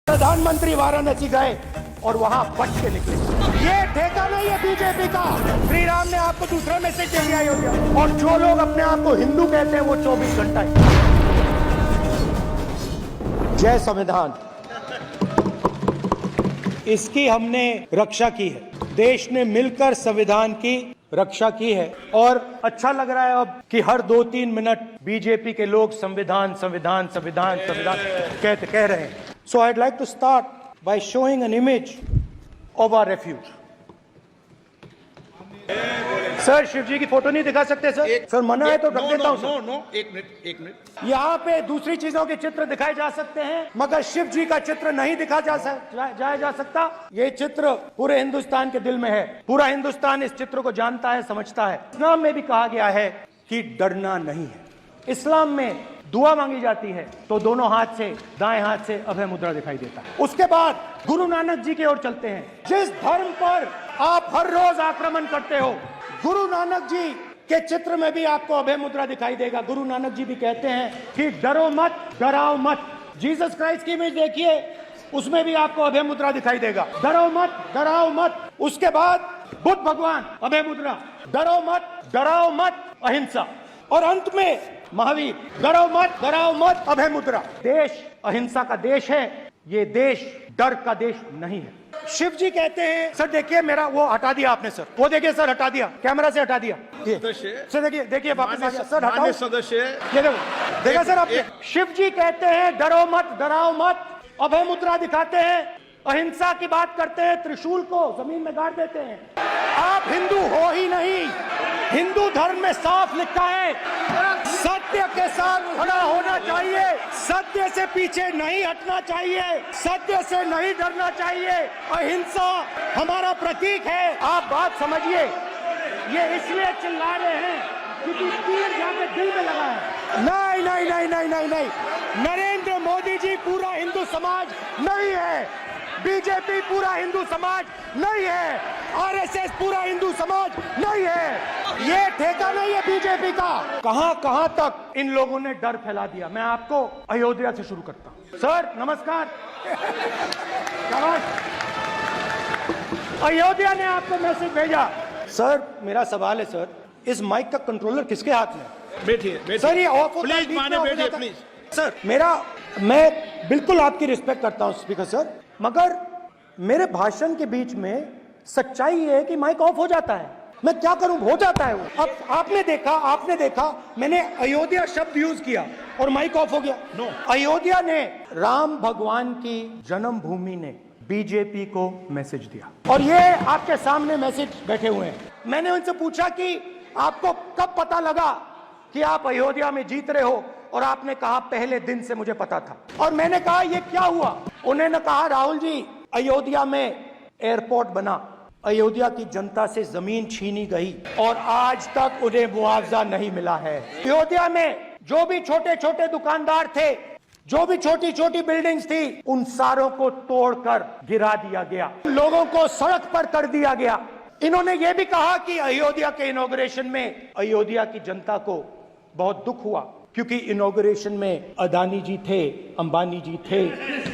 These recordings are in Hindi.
प्रधानमंत्री वाराणसी गए और वहां बच के निकले। ये ठेका नहीं है बीजेपी का। श्री राम ने आपको दूसरा मैसेज दे दिया योगी। और जो लोग अपने आप को हिंदू कहते हैं वो 24 घंटा ही। जय संविधान, इसकी हमने रक्षा की है। देश ने मिलकर संविधान की रक्षा की है और अच्छा लग रहा है अब कि हर 2-3 मिनट बीजेपी के लोग संविधान संविधान संविधान संविधान कह रहे हैं। So I'd like to start by showing an image of our refuge. Sir Shiv ji की फोटो नहीं दिखा सकते सर? सर मना है तो रख देता हूं सर। नो, एक मिनट। यहाँ पे दूसरी चीजों के चित्र दिखाए जा सकते हैं मगर शिव जी का चित्र नहीं दिखा जाया जा सकता। ये चित्र पूरे हिंदुस्तान के दिल में है। पूरा हिंदुस्तान इस चित्र को जानता है, समझता है। इस्लाम में भी कहा गया है कि डरना नहीं है। इस्लाम में दुआ मांगी जाती है तो दोनों हाथ से, दाएं हाथ से अभय मुद्रा दिखाई देता है। उसके बाद गुरु नानक जी की ओर चलते हैं। जिस धर्म पर आप हर रोज आक्रमण करते हो, गुरु नानक जी के चित्र में भी आपको अभय मुद्रा दिखाई देगा। गुरु नानक जी भी कहते हैं कि डरो मत, डराओ मत। जीसस क्राइस्ट की इमेज देखिए, उसमें भी आपको अभय मुद्रा दिखाई देगा। डरो मत, डराओ मत। उसके बाद बुद्ध भगवान, अभय मुद्रा, डरो मत, डराओ मत, अहिंसा। और अंत में महावीर, डरो मत, डराओ मत, अभय मुद्रा। देश अहिंसा का देश है, ये देश डर का देश नहीं है। शिव जी कहते हैं, सर देखिए मेरा वो हटा दिया आपने सर, वो देखिए सर हटा दिया, कैमरा से हटा दिया। सर देखिए वापस आ गया सर, हटाओ सदस्य। ये देखो, देखा सर आपने। शिव जी कहते हैं डरो मत, डराओ मत, अभय मुद्रा दिखाते हैं, अहिंसा की बात करते हैं, त्रिशूल को जमीन में गाड़ देते हैं। आप हिंदू हो ही नहीं। हिंदू धर्म में साफ लिखा है सत्य के साथ खड़ा होना चाहिए, सत्य से पीछे नहीं हटना चाहिए, सत्य से नहीं डरना चाहिए। अहिंसा हमारा प्रतीक है। आप बात समझिए। ये इसलिए चिल्ला रहे हैं क्योंकि तीर जाके दिल में लगा है। नहीं नहीं नहीं नहीं नहीं नहीं, नरेंद्र मोदी जी पूरा हिंदू समाज नहीं है, बीजेपी पूरा हिंदू समाज नहीं है, आरएसएस पूरा हिंदू समाज नहीं है। ये ठेका नहीं है बीजेपी का। कहां तक इन लोगों ने डर फैला दिया। मैं आपको अयोध्या से शुरू करता हूं। सर नमस्कार। अयोध्या ने आपको मैसेज भेजा। सर मेरा सवाल है सर, इस माइक का कंट्रोलर किसके हाथ में? बैठिए सर, ये ऑफ होता है, प्लीज माने बैठिए प्लीज। सर मैं बिल्कुल आपकी रिस्पेक्ट करता हूं स्पीकर सर, मगर मेरे भाषण के बीच में सच्चाई है कि माइक ऑफ हो जाता है। मैं क्या करूं, हो जाता है वो। अब आपने देखा मैंने अयोध्या शब्द यूज किया और माइक ऑफ हो गया। नो, अयोध्या ने राम भगवान की जन्मभूमि ने बीजेपी को मैसेज दिया और ये आपके सामने मैसेज बैठे हुए हैं। मैंने उनसे पूछा कि आपको कब पता लगा कि आप अयोध्या में जीत रहे हो, और आपने कहा पहले दिन से मुझे पता था। और मैंने कहा ये क्या हुआ? उन्होंने कहा राहुल जी, अयोध्या में एयरपोर्ट बना, अयोध्या की जनता से जमीन छीनी गई और आज तक उन्हें मुआवजा नहीं मिला है। अयोध्या में जो भी छोटे छोटे दुकानदार थे, जो भी छोटी छोटी बिल्डिंग्स थी, उन सारों को तोड़कर गिरा दिया गया, लोगों को सड़क पर कर दिया गया। इन्होंने ये भी कहा कि अयोध्या के इनॉग्रेशन में अयोध्या की जनता को बहुत दुख हुआ क्योंकि इनॉग्रेशन में अदानी जी थे, अंबानी जी थे,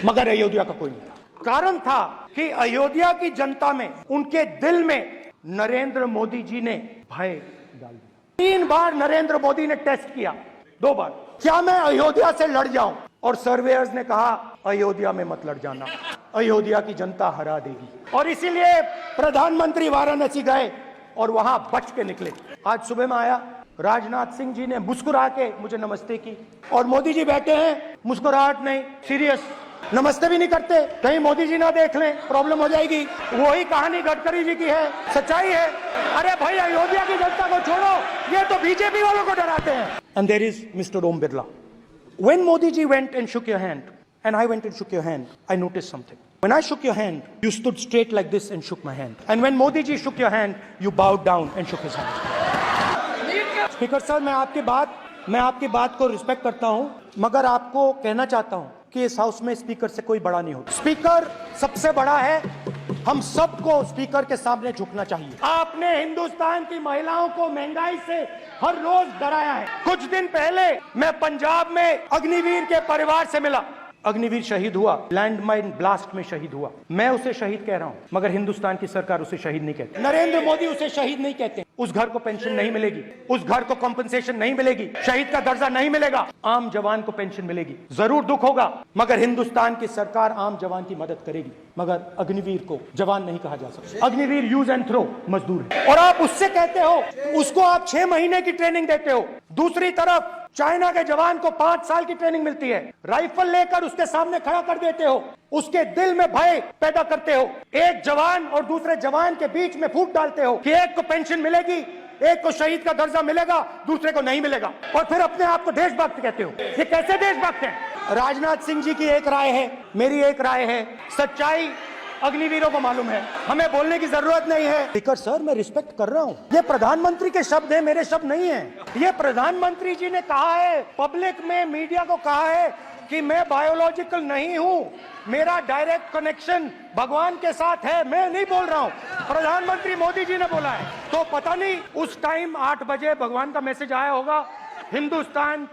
मगर अयोध्या का कोई नहीं था। कारण था कि अयोध्या की जनता में, उनके दिल में नरेंद्र मोदी जी ने भय डाल दिया। 3 बार नरेंद्र मोदी ने टेस्ट किया, 2 बार, क्या मैं अयोध्या से लड़ जाऊं? और सर्वेयर्स ने कहा अयोध्या में मत लड़ जाना, अयोध्या की जनता हरा देगी। और इसीलिए प्रधानमंत्री वाराणसी गए और वहां बच के निकले। आज सुबह में आया, राजनाथ सिंह जी ने मुस्कुरा के मुझे नमस्ते की और मोदी जी बैठे हैं, मुस्कुराहट नहीं, सीरियस, नमस्ते भी नहीं करते, कहीं मोदी जी ना देख लें, प्रॉब्लम हो जाएगी। वही कहानी गडकरी जी की है, सच्चाई है। अरे भाई अयोध्या की जनता को छोड़ो, ये तो बीजेपी वालों को डराते हैं। And there is mister Om Birla. When Modi ji went and shook your hand, and I went and shook your hand, I noticed something. When I shook your hand, you stood straight like this and shook my hand. And when Modi ji shook your hand, you bowed down and shook his hand. Speaker sir, मैं आपकी बात को रिस्पेक्ट करता हूं, मगर आपको कहना चाहता हूं कि इस हाउस में स्पीकर से कोई बड़ा नहीं होता। स्पीकर सबसे बड़ा है। हम सबको स्पीकर के सामने झुकना चाहिए। आपने हिंदुस्तान की महिलाओं को महंगाई से हर रोज डराया है। कुछ दिन पहले मैं पंजाब में अग्निवीर के परिवार से मिला। अग्निवीर शहीद हुआ, लैंडमाइन ब्लास्ट में शहीद हुआ। मैं उसे शहीद कह रहा हूं, मगर हिंदुस्तान की सरकार उसे शहीद नहीं कहती। नरेंद्र मोदी उसे शहीद नहीं कहते। उस घर को पेंशन नहीं मिलेगी, उस घर को कॉम्पनसेशन नहीं मिलेगी, शहीद का दर्जा नहीं मिलेगा। आम जवान को पेंशन मिलेगी, जरूर दुख होगा, मगर हिंदुस्तान की सरकार आम जवान की मदद करेगी। मगर अग्निवीर को जवान नहीं कहा जा सकता। अग्निवीर यूज एंड थ्रो मजदूर है, और आप उससे कहते हो, उसको आप 6 महीने की ट्रेनिंग देते हो। दूसरी तरफ चाइना के जवान को 5 साल की ट्रेनिंग मिलती है, राइफल लेकर उसके सामने खड़ा कर देते हो, उसके दिल में भय पैदा करते हो। एक जवान और दूसरे जवान के बीच में फूट डालते हो कि एक को पेंशन मिलेगी, एक को शहीद का दर्जा मिलेगा, दूसरे को नहीं मिलेगा, और फिर अपने आप को देशभक्त कहते हो। ये कैसे देशभक्त हैं? राजनाथ सिंह जी की एक राय है, मेरी एक राय है, सच्चाई अग्निवीरों को मालूम है, हमें बोलने की जरूरत नहीं है। स्पीकर सर, मैं रिस्पेक्ट कर रहा हूं, ये प्रधानमंत्री के शब्द हैं, मेरे शब्द नहीं हैं। ये प्रधानमंत्री जी ने कहा है, पब्लिक में मीडिया को कहा है कि मैं बायोलॉजिकल नहीं हूं, मेरा डायरेक्ट कनेक्शन भगवान के साथ है। मैं नहीं बोल रहा हूं, प्रधानमंत्री मोदी जी ने बोला है। तो पता नहीं उस टाइम 8 बजे भगवान का मैसेज आया होगा हिंदुस्तान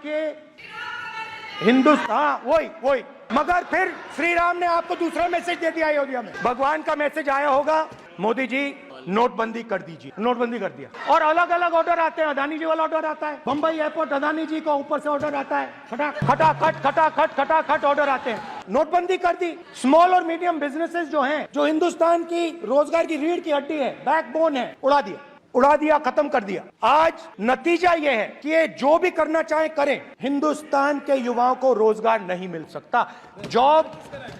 वही, मगर फिर श्री राम ने आपको दूसरा मैसेज दे दिया अयोध्या में। भगवान का मैसेज आया होगा, मोदी जी नोटबंदी कर दीजिए, नोटबंदी कर दिया। और अलग अलग ऑर्डर आते हैं, अदानी जी वाला ऑर्डर आता है, बंबई एयरपोर्ट अदानी जी को ऊपर से ऑर्डर आता है, खटाखट ऑर्डर आते हैं, नोटबंदी कर दी। स्मॉल और मीडियम बिजनेसेस जो हैं, जो हिंदुस्तान की रोजगार की रीढ़ की हड्डी है, बैकबोन है, उड़ा दिया, खत्म कर दिया। आज नतीजा यह है कि ये जो भी करना चाहे करें, हिंदुस्तान के युवाओं को रोजगार नहीं मिल सकता। Job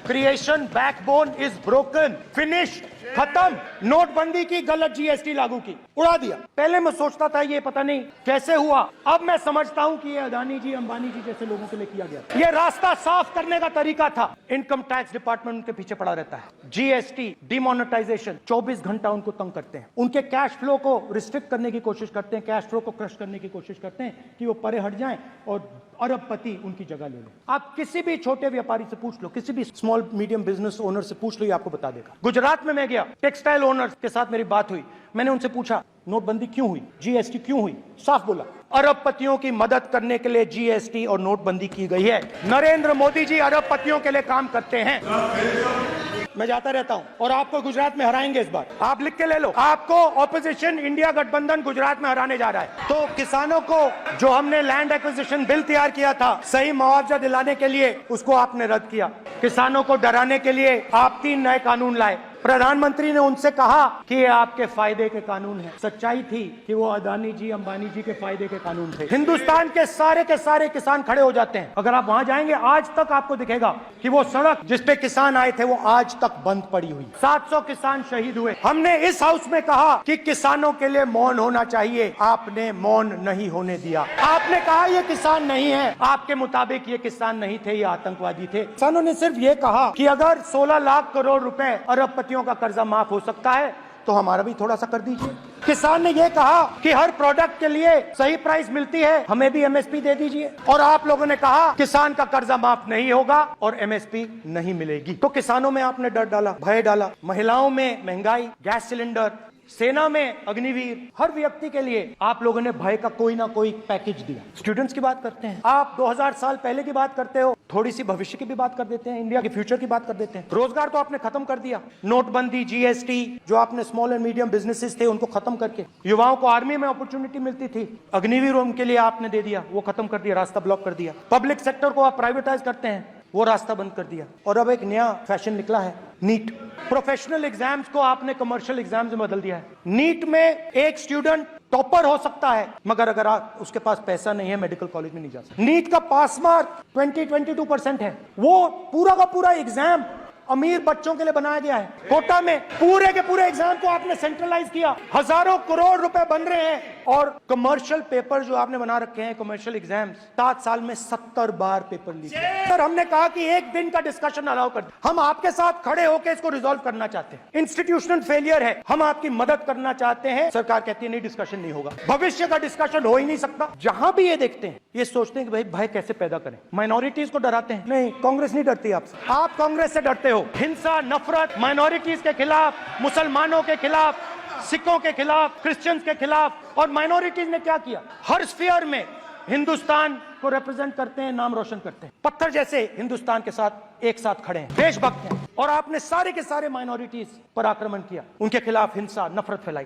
creation backbone is broken, finish, खत्म। नोटबंदी की, गलत जीएसटी लागू की, उड़ा दिया। पहले मैं सोचता था ये पता नहीं कैसे हुआ, अब मैं समझता हूं कि ये अदानी जी, अंबानी जी जैसे लोगों के लिए किया गया। ये रास्ता साफ करने का तरीका था। इनकम टैक्स डिपार्टमेंट उनके पीछे पड़ा रहता है। जीएसटी, डिमोनेटाइजेशन, 24 घंटा उनको तंग करते हैं, उनके कैश फ्लो को रिस्ट्रिक्ट करने की कोशिश करते हैं, कैश फ्लो को क्रश करने की कोशिश करते हैं कि वो परे हट जाएं और अरबपति उनकी जगह ले लो। आप किसी भी छोटे व्यापारी से पूछ लो, किसी भी स्मॉल मीडियम बिजनेस ओनर से पूछ लो, ये आपको बता देगा। गुजरात में मैं गया, टेक्सटाइल ओनर्स के साथ मेरी बात हुई, मैंने उनसे पूछा नोटबंदी क्यों हुई, जीएसटी क्यों हुई, साफ बोला अरबपतियों की मदद करने के लिए जीएसटी और नोटबंदी की गई है। नरेंद्र मोदी जी अरबपतियों के लिए काम करते हैं। मैं जाता रहता हूं और आपको गुजरात में हराएंगे इस बार, आप लिख के ले लो। आपको ऑपोजिशन इंडिया गठबंधन गुजरात में हराने जा रहा है। तो किसानों को जो हमने लैंड एक्विजिशन बिल तैयार किया था, सही मुआवजा दिलाने के लिए, उसको आपने रद्द किया। किसानों को डराने के लिए आप 3 नए कानून लाए। प्रधानमंत्री ने उनसे कहा कि ये आपके फायदे के कानून हैं। सच्चाई थी कि वो अदानी जी, अंबानी जी के फायदे के कानून थे। हिंदुस्तान के सारे किसान खड़े हो जाते हैं। अगर आप वहां जाएंगे, आज तक आपको दिखेगा कि वो सड़क जिस पे किसान आए थे, वो आज तक बंद पड़ी हुई। 700 किसान शहीद हुए। हमने इस हाउस में कहा कि किसानों के लिए मौन होना चाहिए, आपने मौन नहीं होने दिया। आपने कहा ये किसान नहीं है, आपके मुताबिक ये किसान नहीं थे, ये आतंकवादी थे। किसानों ने सिर्फ ये कहा कि अगर 16 लाख करोड़ रुपए अरबपतियों का कर्जा माफ हो सकता है तो हमारा भी थोड़ा सा कर दीजिए। किसान ने यह कहा कि हर प्रोडक्ट के लिए सही प्राइस मिलती है, हमें भी एमएसपी दे दीजिए। और आप लोगों ने कहा किसान का कर्जा माफ नहीं होगा और एमएसपी नहीं मिलेगी। तो किसानों में आपने डर डाला, भय डाला। महिलाओं में महंगाई, गैस सिलेंडर, सेना में अग्निवीर, हर व्यक्ति के लिए आप लोगों ने भय का कोई ना कोई पैकेज दिया। स्टूडेंट्स की बात करते हैं आप, 2000 साल पहले की बात करते हो, थोड़ी सी भविष्य की भी बात कर देते हैं, इंडिया के फ्यूचर की बात कर देते हैं। रोजगार तो आपने खत्म कर दिया। नोटबंदी, जीएसटी, जो आपने स्मॉल एंड मीडियम बिजनेसेस थे उनको खत्म करके युवाओं को आर्मी में अपॉर्चुनिटी मिलती थी, अग्निवीर उनके लिए आपने दे दिया, वो खत्म कर दिया, रास्ता ब्लॉक कर दिया। पब्लिक सेक्टर को आप प्राइवेटाइज करते हैं, वो रास्ता बंद कर दिया। और अब एक नया फैशन निकला है, नीट। प्रोफेशनल एग्जाम्स को आपने कमर्शियल एग्जाम्स में बदल दिया है। नीट में एक स्टूडेंट टॉपर हो सकता है, मगर अगर उसके पास पैसा नहीं है, मेडिकल कॉलेज में नहीं जा सकता। नीट का पास मार्क 22% है। वो पूरा का पूरा एग्जाम अमीर बच्चों के लिए बनाया गया है। कोटा में पूरे के पूरे एग्जाम को आपने सेंट्रलाइज किया। हजारों करोड़ रुपए बन रहे हैं। और कमर्शियल पेपर जो आपने बना रखे हैं, कमर्शियल एग्जाम्स, 7 साल में 70 बार पेपर लीक। सर, हमने कहा कि एक दिन का डिस्कशन अलाउ कर, हम आपके साथ खड़े होकर इसको रिजॉल्व करना चाहते हैं। इंस्टीट्यूशनल फेलियर है, हम आपकी मदद करना चाहते हैं। सरकार कहती है नहीं, डिस्कशन नहीं होगा, भविष्य का डिस्कशन हो ही नहीं सकता। जहां भी ये देखते हैं, ये सोचते हैं कि भाई भय कैसे पैदा करें, माइनॉरिटीज को डराते हैं। नहीं, कांग्रेस नहीं डरती आपसे, आप कांग्रेस से डरते हो। हिंसा, नफरत, माइनॉरिटीज के खिलाफ, मुसलमानों के खिलाफ, सिखों के खिलाफ, क्रिश्चियंस के खिलाफ। और माइनॉरिटीज ने क्या किया? हर स्फीयर में हिंदुस्तान को रिप्रेजेंट करते हैं, नाम रोशन करते हैं, पत्थर जैसे हिंदुस्तान के साथ एक साथ खड़े हैं, देशभक्त हैं, और आपने सारे के सारे माइनॉरिटीज पर आक्रमण किया, उनके खिलाफ हिंसा, नफरत फैलाई।